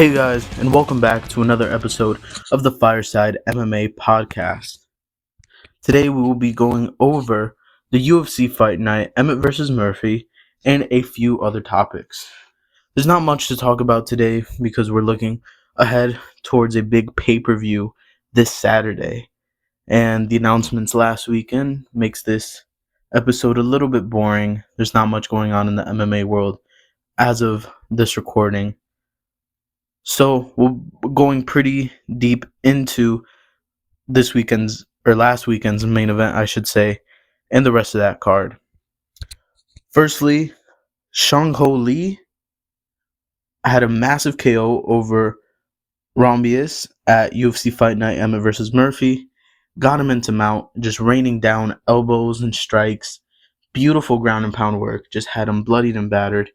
Hey guys, and welcome back to another episode of the Fireside MMA podcast. Today we will be going over the UFC Fight Night, Emmett vs. Murphy, and a few other topics. There's not much to talk about today because we're looking ahead towards a big pay-per-view this Saturday, and the announcements last weekend makes this episode a little bit boring. There's not much going on in the MMA world as of this recording. So we're going pretty deep into last weekend's main event, I should say, and the rest of that card. Firstly, Shang Ho Lee had a massive KO over Rombius at UFC Fight Night Emmett vs. Murphy. Got him into mount, just raining down elbows and strikes. Beautiful ground and pound work. Just had him bloodied and battered.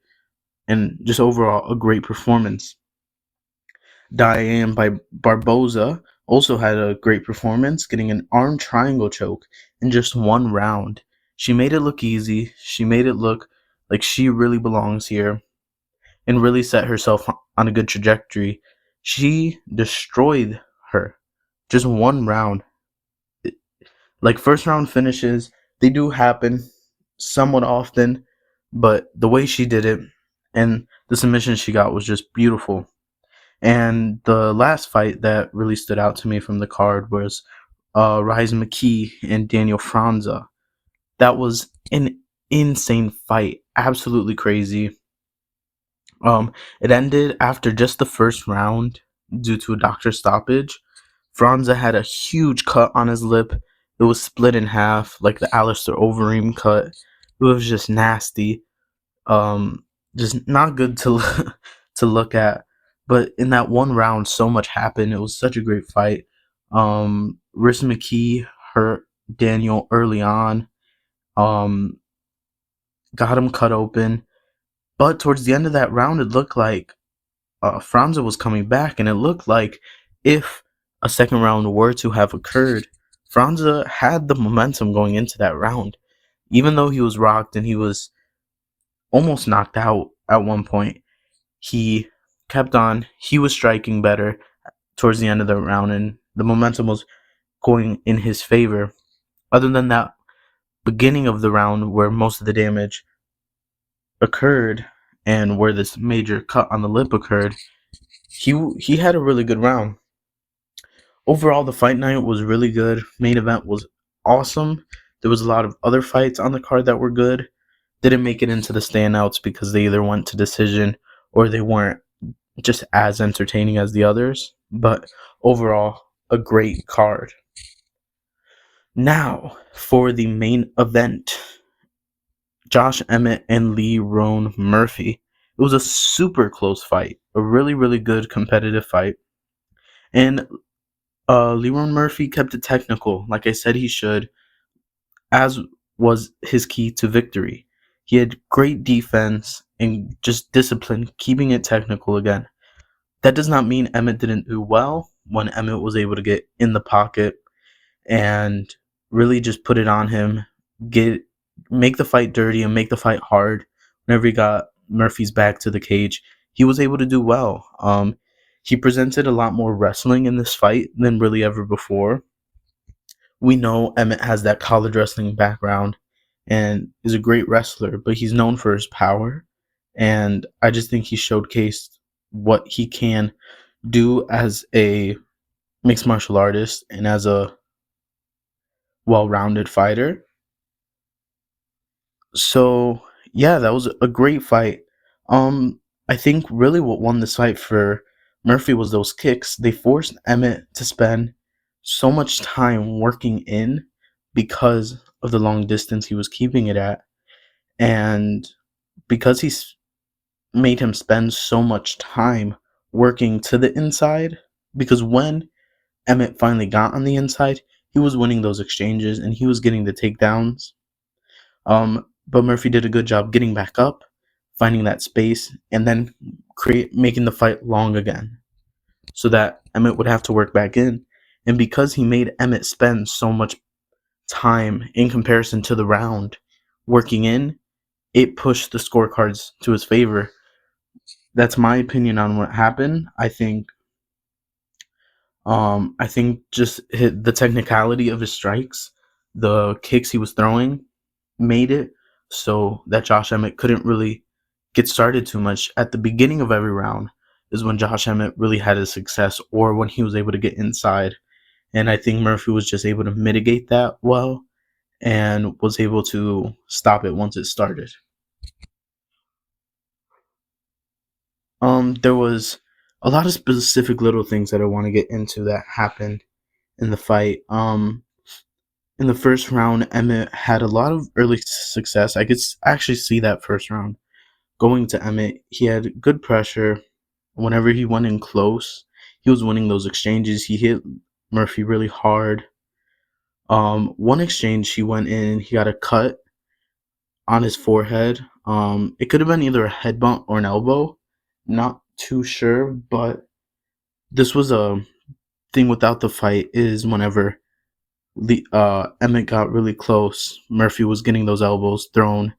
And just overall, a great performance. Diane by Barboza also had a great performance, getting an arm triangle choke in just one round. She made it look easy. She made it look like she really belongs here and really set herself on a good trajectory. She destroyed her. Just one round. Like first round finishes, they do happen somewhat often, but the way she did it and the submission she got was just beautiful. And the last fight that really stood out to me from the card was Rise McKee and Daniel Franza. That was an insane fight. Absolutely crazy. It ended after just the first round due to a doctor stoppage. Franza had a huge cut on his lip. It was split in half, like the Alistair Overeem cut. It was just nasty. Just not good to to look at. But in that one round, so much happened. It was such a great fight. Rhys McKee hurt Daniel early on. Got him cut open. But towards the end of that round, it looked like Franza was coming back. And it looked like if a second round were to have occurred, Franza had the momentum going into that round. Even though he was rocked and he was almost knocked out at one point, he kept on. He was striking better towards the end of the round, and the momentum was going in his favor. Other than that beginning of the round where most of the damage occurred and where this major cut on the lip occurred, he had a really good round. Overall, the fight night was really good. Main event was awesome. There was a lot of other fights on the card that were good. Didn't make it into the standouts because they either went to decision or they weren't just as entertaining as the others. But overall, a great card. Now, for the main event, Josh Emmett and Lerone Murphy. It was a super close fight. A really, really good competitive fight. And Lerone Murphy kept it technical, like I said he should, as was his key to victory. He had great defense and just discipline, keeping it technical again. That does not mean Emmett didn't do well when Emmett was able to get in the pocket and really just put it on him, make the fight dirty and make the fight hard. Whenever he got Murphy's back to the cage, he was able to do well. He presented a lot more wrestling in this fight than really ever before. We know Emmett has that college wrestling background and is a great wrestler, but he's known for his power. And I just think he showcased what he can do as a mixed martial artist and as a well-rounded fighter. So, yeah, that was a great fight. I think really what won this fight for Murphy was those kicks. They forced Emmett to spend so much time working in because of the long distance he was keeping it at. And because he's made him spend so much time working to the inside, because when Emmett finally got on the inside, he was winning those exchanges and he was getting the takedowns. But Murphy did a good job getting back up, finding that space, and then making the fight long again so that Emmett would have to work back in. And because he made Emmett spend so much time in comparison to the round working in, it pushed the scorecards to his favor. that's my opinion on what happened. I think just the technicality of his strikes, the kicks he was throwing, made it so that Josh Emmett couldn't really get started too much. At the beginning of every round is when Josh Emmett really had his success, or when he was able to get inside. And I think Murphy was just able to mitigate that well and was able to stop it once it started. There was a lot of specific little things that I want to get into that happened in the fight. In the first round, Emmett had a lot of early success. I could actually see that first round going to Emmett. He had good pressure. Whenever he went in close, he was winning those exchanges. He hit Murphy really hard. One exchange, he went in, he got a cut on his forehead. It could have been either a headbutt or an elbow. Not too sure, but this was a thing without the fight. Is whenever Emmett got really close, Murphy was getting those elbows thrown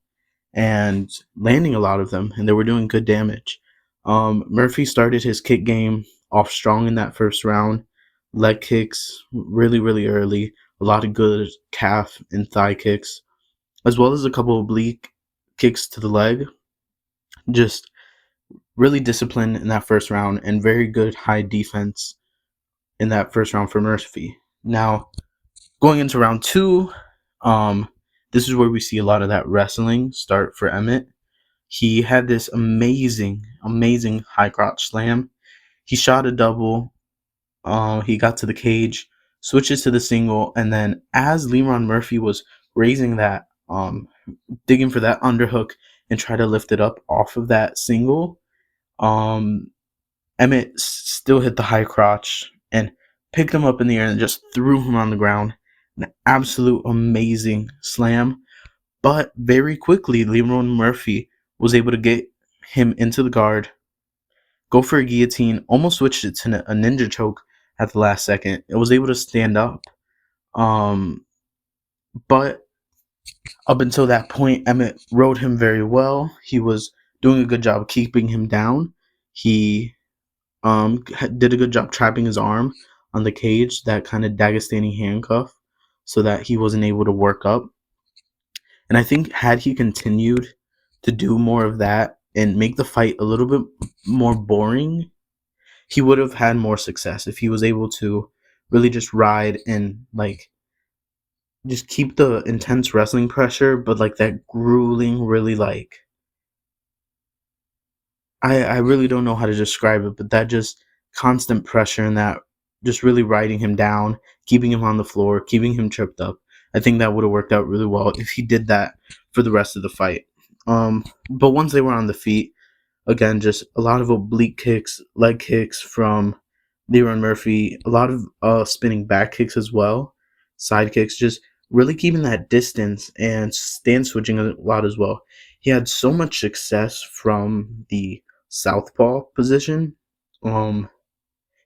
and landing a lot of them, and they were doing good damage. Murphy started his kick game off strong in that first round. Leg kicks really, really early. A lot of good calf and thigh kicks, as well as a couple oblique kicks to the leg. Just really disciplined in that first round, and very good high defense in that first round for Murphy. Now, going into round two, this is where we see a lot of that wrestling start for Emmett. He had this amazing, amazing high crotch slam. He shot a double. He got to the cage, switches to the single, and then as Lerone Murphy was raising that, digging for that underhook and try to lift it up off of that single, Emmett still hit the high crotch and picked him up in the air and just threw him on the ground. An absolute amazing slam. But very quickly, Lerone Murphy was able to get him into the guard, go for a guillotine, almost switched it to a ninja choke at the last second. It was able to stand up. But up until that point, Emmett rode him very well. He was doing a good job of keeping him down. He did a good job trapping his arm on the cage, that kind of Dagestani handcuff, so that he wasn't able to work up. And I think had he continued to do more of that and make the fight a little bit more boring, he would have had more success if he was able to really just ride and like just keep the intense wrestling pressure, but like that grueling, really like I really don't know how to describe it, but that just constant pressure and that just really riding him down, keeping him on the floor, keeping him tripped up. I think that would have worked out really well if he did that for the rest of the fight. But once they were on the feet, again, just a lot of oblique kicks, leg kicks from Lerone Murphy, a lot of spinning back kicks as well, side kicks, just really keeping that distance and stand switching a lot as well. He had so much success from the southpaw position.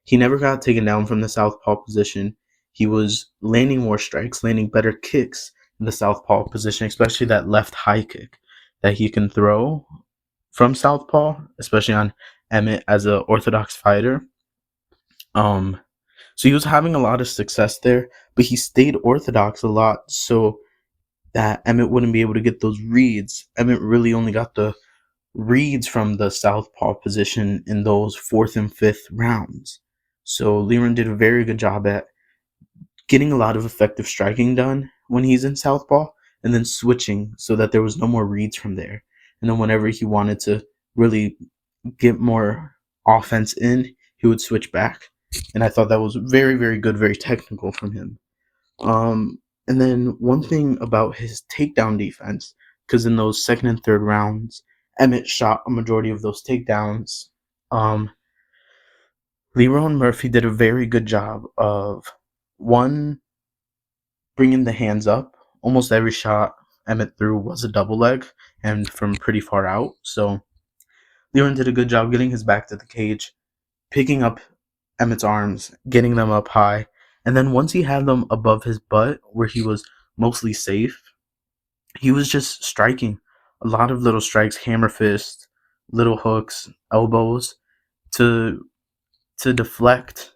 He never got taken down from the southpaw position. He was landing more strikes, landing better kicks in the southpaw position, especially that left high kick that he can throw from southpaw, especially on Emmett as an orthodox fighter. So he was having a lot of success there, but he stayed orthodox a lot so that Emmett wouldn't be able to get those reads. Emmett really only got the reads from the southpaw position in those fourth and fifth rounds. So Lerone did a very good job at getting a lot of effective striking done when he's in southpaw, and then switching so that there was no more reads from there. And then whenever he wanted to really get more offense in, he would switch back. And I thought that was very, very good, very technical from him. And then one thing about his takedown defense, because in those second and third rounds, Emmett shot a majority of those takedowns. Lerone Murphy did a very good job of, one, bringing the hands up. Almost every shot Emmett threw was a double leg and from pretty far out. So Lerone did a good job getting his back to the cage, picking up Emmett's arms, getting them up high, and then once he had them above his butt where he was mostly safe, he was just striking a lot of little strikes, hammer fist, little hooks, elbows to deflect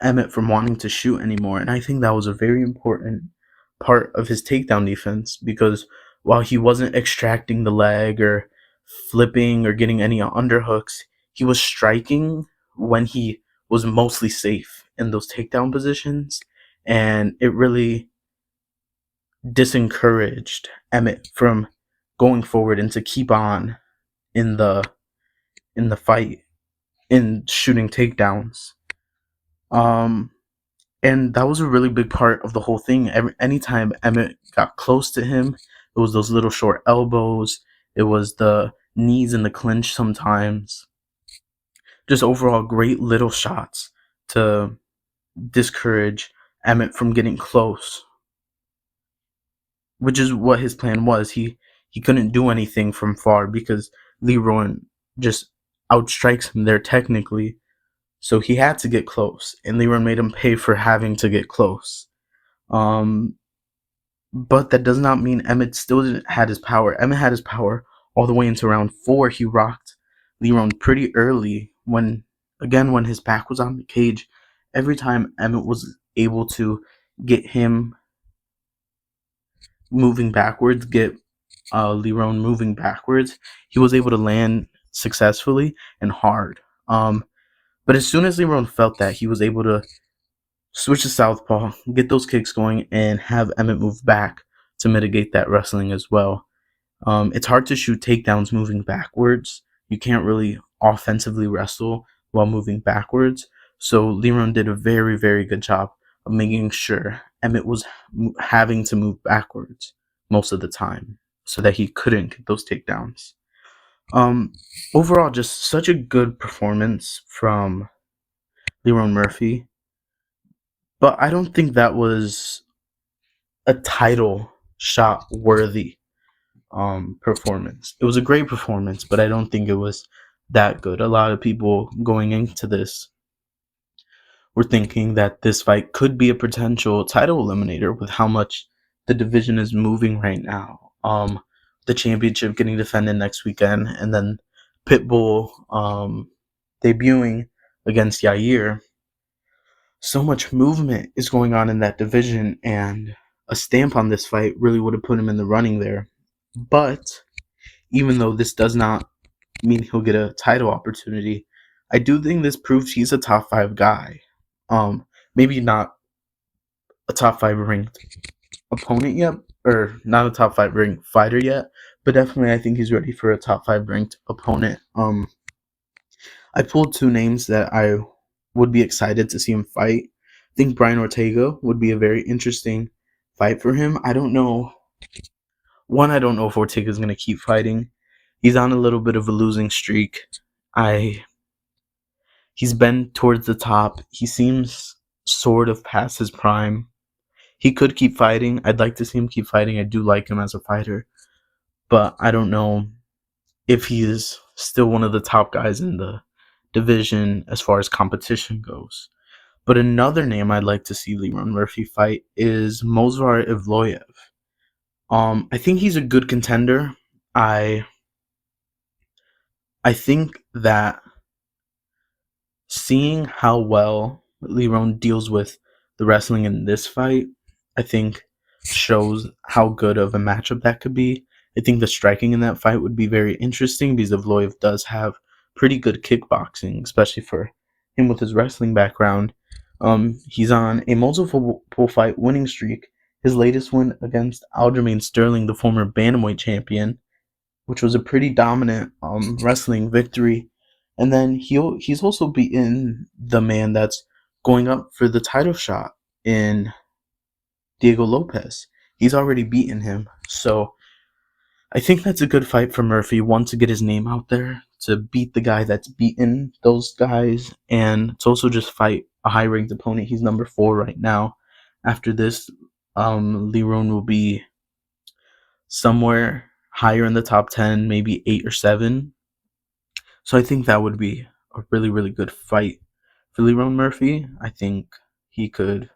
Emmett from wanting to shoot anymore. And I think that was a very important part of his takedown defense, because while he wasn't extracting the leg or flipping or getting any underhooks, he was striking when he was mostly safe in those takedown positions. And it really discouraged Emmett from going forward and to keep on in the fight in shooting takedowns. Um and that was a really big part of the whole thing. Anytime Emmett got close to him, it was those little short elbows, it was the knees in the clinch sometimes. Just overall great little shots to discourage Emmett from getting close, which is what his plan was. He couldn't do anything from far because Lerone just outstrikes him there technically. So he had to get close, and Lerone made him pay for having to get close. Um, but that does not mean Emmett still didn't had his power. Emmett had his power all the way into round 4. He rocked Lerone pretty early when his back was on the cage. Every time Emmett was able to get him moving backwards, get Lerone moving backwards, he was able to land successfully and hard. But as soon as Lerone felt that, he was able to switch to southpaw, get those kicks going, and have Emmett move back to mitigate that wrestling as well. It's hard to shoot takedowns moving backwards. You can't really offensively wrestle while moving backwards. So Lerone did a very, very good job of making sure Emmett was having to move backwards most of the time so that he couldn't get those takedowns. Overall, just such a good performance from Lerone Murphy. But I don't think that was a title shot worthy performance. It was a great performance, but I don't think it was that good. A lot of people going into this were thinking that this fight could be a potential title eliminator with how much the division is moving right now. The championship getting defended next weekend, and then Pitbull debuting against Yair. So much movement is going on in that division, and a stamp on this fight really would have put him in the running there. But even though this does not mean he'll get a title opportunity, I do think this proves he's a top 5 guy. Maybe not a top 5 ranked opponent yet, or not a top 5 ranked fighter yet, but definitely I think he's ready for a top 5 ranked opponent. I pulled 2 names that I would be excited to see him fight. I think Brian Ortega would be a very interesting fight for him. I don't know. One, I don't know if Ortega is going to keep fighting. He's on a little bit of a losing streak. He's been towards the top. He seems sort of past his prime. He could keep fighting. I'd like to see him keep fighting. I do like him as a fighter. But I don't know if he is still one of the top guys in the division as far as competition goes. But another name I'd like to see Lerone Murphy fight is Movsar Evloev. I think he's a good contender. I think that seeing how well Lerone deals with the wrestling in this fight, I think shows how good of a matchup that could be. I think the striking in that fight would be very interesting because Evloev does have pretty good kickboxing, especially for him with his wrestling background. He's on a multiple fight winning streak. His latest win against Aljamain Sterling, the former bantamweight champion, which was a pretty dominant wrestling victory. And then he's also beaten the man that's going up for the title shot in Diego Lopez. He's already beaten him. So I think that's a good fight for Murphy. One, to get his name out there, to beat the guy that's beaten those guys, and to also just fight a high-ranked opponent. He's number 4 right now. After this, Lerone will be somewhere higher in the top 10, maybe 8 or 7. So I think that would be a really, really good fight for Lerone Murphy. I think he could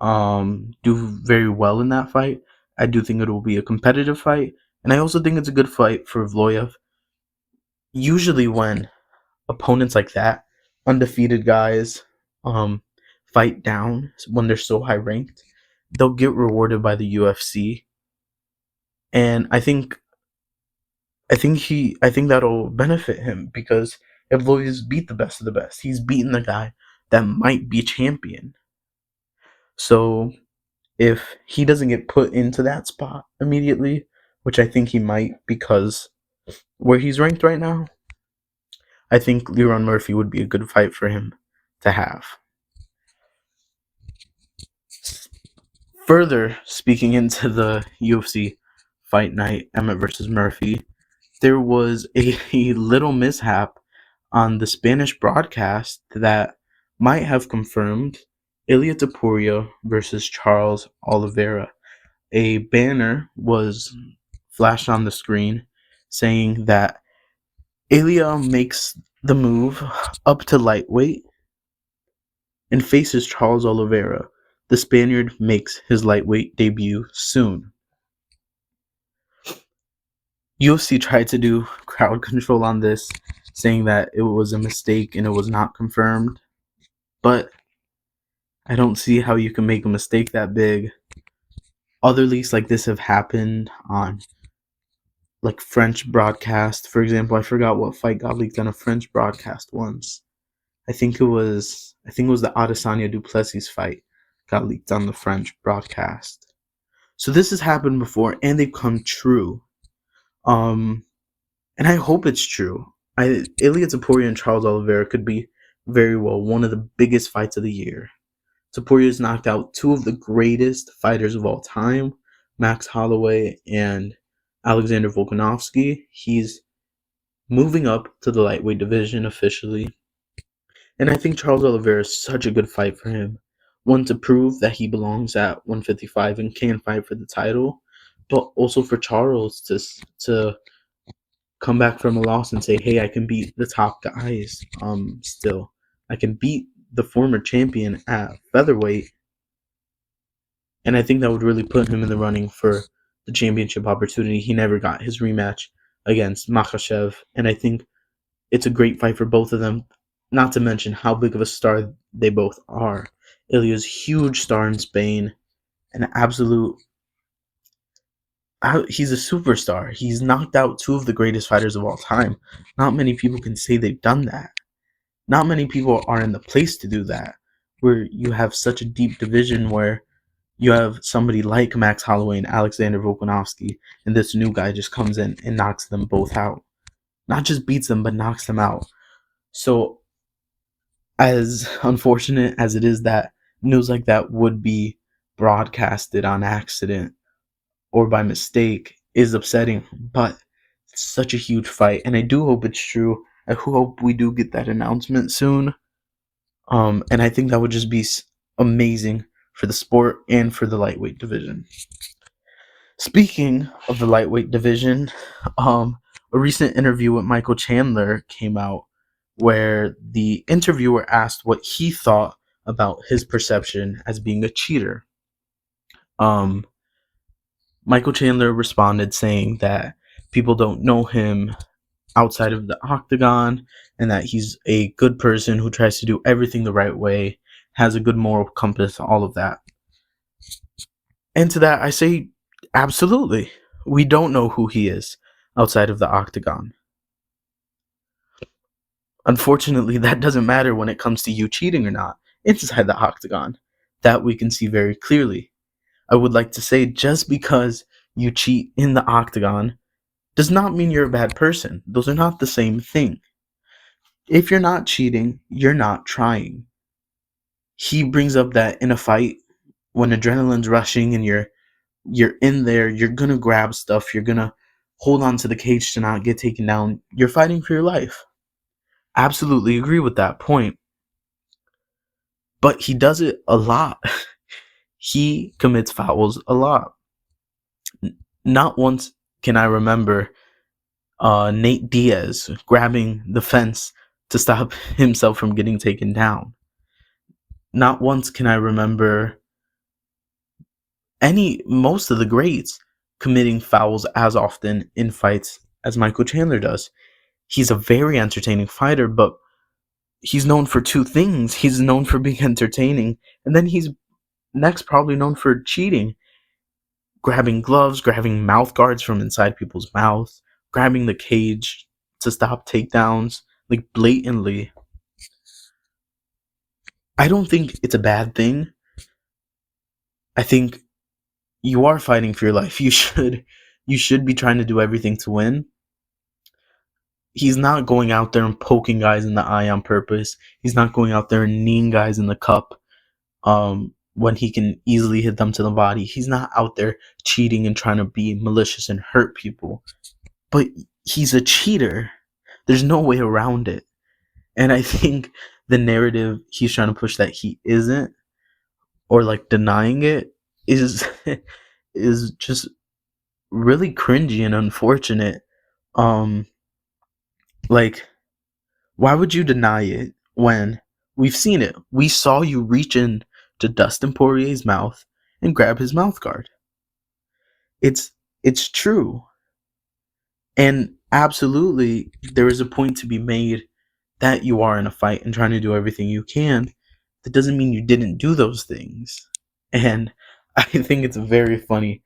do very well in that fight. I do think it will be a competitive fight, and I also think it's a good fight for Evloev. usually when opponents like that, undefeated guys, fight down when they're so high ranked, they'll get rewarded by the UFC. And I think that'll benefit him because Evloeus beat the best of the best. He's beaten the guy that might be champion. So if he doesn't get put into that spot immediately, which I think he might because where he's ranked right now, I think Lerone Murphy would be a good fight for him to have. Further speaking into the UFC fight night, Emmett versus Murphy, there was a little mishap on the Spanish broadcast that might have confirmed Ilia Topuria versus Charles Oliveira. A banner was flashed on the screen saying that Ilia makes the move up to lightweight and faces Charles Oliveira. The Spaniard makes his lightweight debut soon. UFC tried to do crowd control on this, saying that it was a mistake and it was not confirmed. But I don't see how you can make a mistake that big. Other leaks like this have happened on like French broadcast. For example, I forgot what fight got leaked on a French broadcast once. I think it was the Adesanya Duplessis fight got leaked on the French broadcast. So this has happened before and they've come true. And I hope it's true. Ilia Topuria and Charles Oliveira could be very well one of the biggest fights of the year. Topuria has knocked out two of the greatest fighters of all time, Max Holloway and Alexander Volkanovski. He's moving up to the lightweight division officially. And I think Charles Oliveira is such a good fight for him. One, to prove that he belongs at 155 and can fight for the title, but also for Charles to come back from a loss and say, hey, I can beat the top guys still. I can beat the former champion at featherweight. And I think that would really put him in the running for the championship opportunity. He never got his rematch against Makhachev. And I think it's a great fight for both of them. Not to mention how big of a star they both are. Ilia's huge star in Spain. An absolute... He's a superstar. He's knocked out two of the greatest fighters of all time. Not many people can say they've done that. Not many people are in the place to do that. Where you have such a deep division where you have somebody like Max Holloway and Alexander Volkanovski, and this new guy just comes in and knocks them both out. Not just beats them, but knocks them out. So, as unfortunate as it is that news like that would be broadcasted on accident or by mistake, is upsetting, but it's such a huge fight, and I do hope it's true. I hope we do get that announcement soon. And I think that would just be amazing for the sport and for the lightweight division. Speaking of the lightweight division, a recent interview with Michael Chandler came out where the interviewer asked what he thought about his perception as being a cheater. Michael Chandler responded saying that people don't know him outside of the octagon and that he's a good person who tries to do everything the right way, has a good moral compass, all of that. And to that I say, absolutely. We don't know who he is outside of the octagon. Unfortunately, that doesn't matter when it comes to you cheating or not inside the octagon. That we can see very clearly. I would like to say, just because you cheat in the octagon does not mean you're a bad person. Those are not the same thing. If you're not cheating, you're not trying. He brings up that in a fight, when adrenaline's rushing and you're in there, you're gonna grab stuff, you're gonna hold on to the cage to not get taken down. You're fighting for your life. Absolutely agree with that point. But he does it a lot. He commits fouls a lot. Not once can I remember Nate Diaz grabbing the fence to stop himself from getting taken down. Not once can I remember most of the greats committing fouls as often in fights as Michael Chandler does. he's a very entertaining fighter, but he's known for two things. He's known for being entertaining, and then he's next probably known for cheating. Grabbing gloves, grabbing mouth guards from inside people's mouths, grabbing the cage to stop takedowns, like blatantly. I don't think it's a bad thing. I think you are fighting for your life. You should be trying to do everything to win. He's not going out there and poking guys in the eye on purpose. He's not going out there and kneeing guys in the cup when he can easily hit them to the body. He's not out there cheating and trying to be malicious and hurt people. But he's a cheater. There's no way around it. And I think the narrative he's trying to push that he isn't, or like denying it, is is just really cringy and unfortunate. Like, why would you deny it when we've seen it? We saw you reach in to Dustin Poirier's mouth and grab his mouth guard. It's true. And absolutely, there is a point to be made that you are in a fight and trying to do everything you can. That doesn't mean you didn't do those things. And I think it's very funny,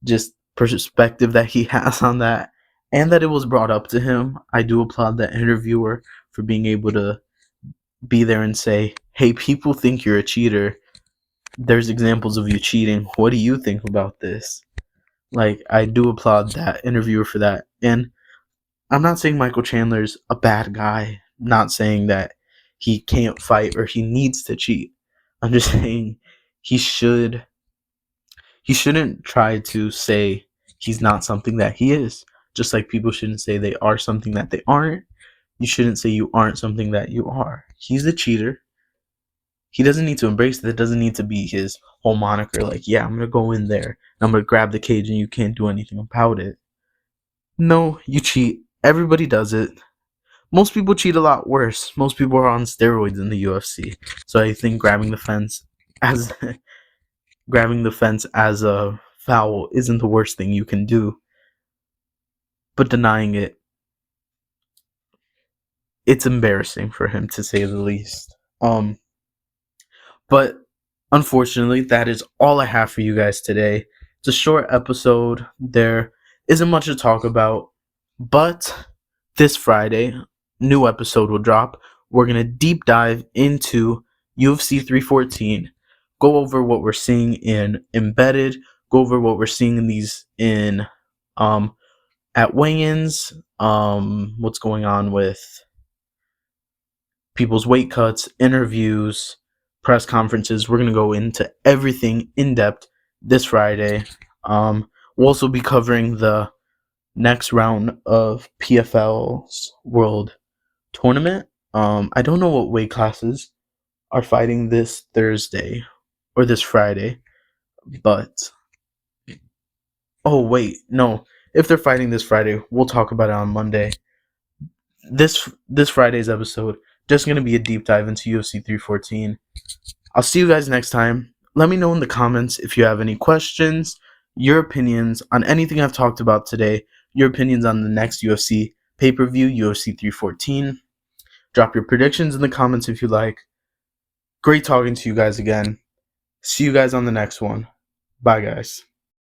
just perspective that he has on that, and that it was brought up to him. I do applaud that interviewer for being able to be there and say, hey, people think you're a cheater. There's examples of you cheating. What do you think about this? Like, I do applaud that interviewer for that. And I'm not saying Michael Chandler's a bad guy. I'm not saying that he can't fight or he needs to cheat. I'm just saying he shouldn't try to say he's not something that he is. Just like people shouldn't say they are something that they aren't. You shouldn't say you aren't something that you are. He's a cheater. He doesn't need to embrace that. It doesn't need to be his whole moniker. Like, yeah, I'm going to go in there and I'm going to grab the cage and you can't do anything about it. No, you cheat. Everybody does it. Most people cheat a lot worse. Most people are on steroids in the UFC. So I think grabbing the fence as a foul isn't the worst thing you can do. But denying it, it's embarrassing for him, to say the least. But unfortunately, that is all I have for you guys today. It's a short episode. There isn't much to talk about, but this Friday, new episode will drop. We're going to deep dive into UFC 314, go over what we're seeing in Embedded, go over what we're seeing at weigh-ins, what's going on with people's weight cuts, interviews, press conferences. We're going to go into everything in depth this Friday. We'll also be covering the next round of PFL's World Tournament. I don't know what weight classes are fighting this Thursday or this Friday, but oh wait, no. If they're fighting this Friday, we'll talk about it on Monday. This Friday's episode just going to be a deep dive into UFC 314. I'll see you guys next time. Let me know in the comments if you have any questions, your opinions on anything I've talked about today, your opinions on the next UFC pay-per-view, UFC 314. Drop your predictions in the comments if you like. Great talking to you guys again. See you guys on the next one. Bye, guys.